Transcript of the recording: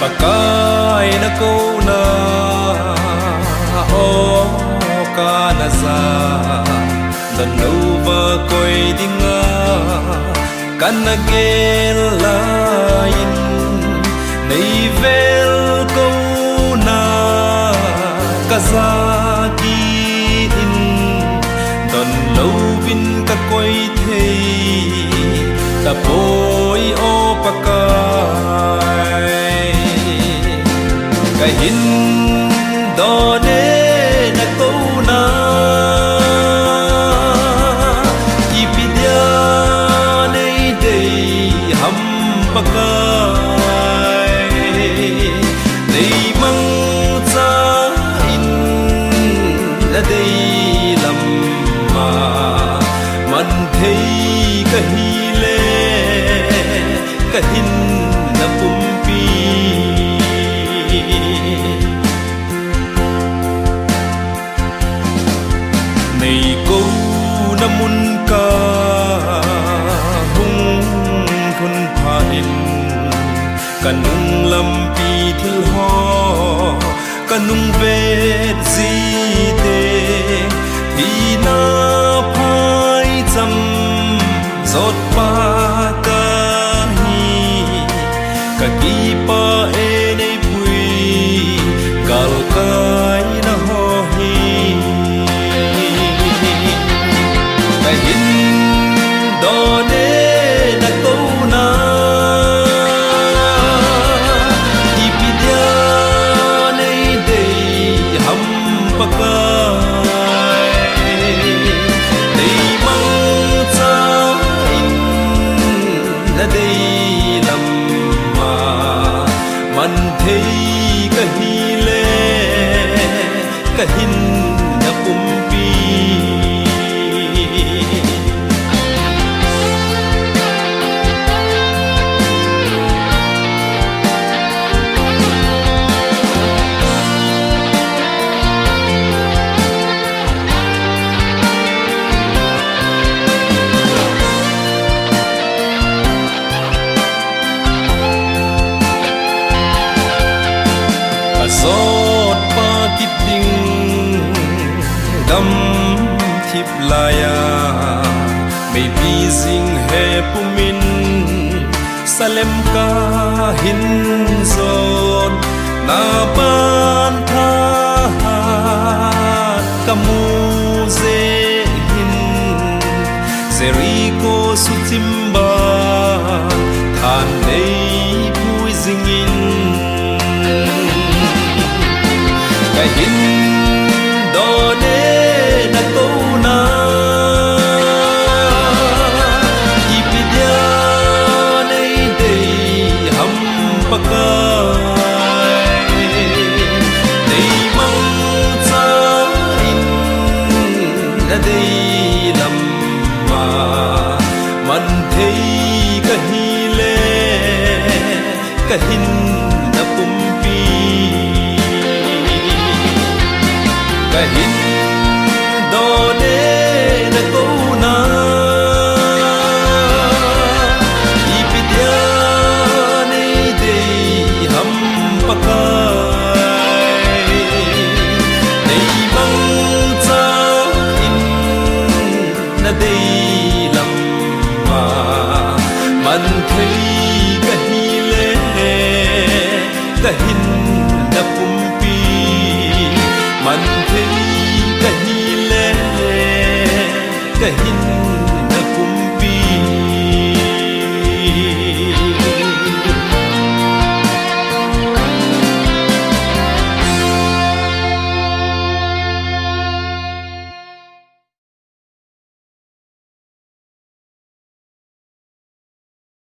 pakai na ko na o ka na sa dan no ba koi dinga kan na gel lain nei vel ko na kazaki in dan lo vin ka koi thei ta poi o pakai cái hin đó nè na câu na ipidia nei dei ham pakai nei mang cha in la dei lam ma man thei ka hi le ka hin na pumpi này cô namun ka hung khun phain kanung lampi thil ho kanung vet ji te thi na phai cham zot pa ka hi ka ki pa e nei pui kal kai na ho hi hin đó nè na câu na ipidia nei dei ham pakai dei mang cha in na dei lam ma man thei ka hi le ka hin na pumpi giọt pa kít ding đâm thip laya may bi zing he pumin salem ka hin zot na ban tha kamu ze hin zeriko sutimba than nei pui zingin cái hin đó nè na câu na ipidia nei dei ham pakai dei mang cha in na dei lam ma man thei ka hi le ka hin na pumpi cái hin đó nè na câu na ipidia nei dei ham pakai dei mang cha in na dei lam ma man thei ka hi le ka hin na pumpi man thei ka hi le ka hin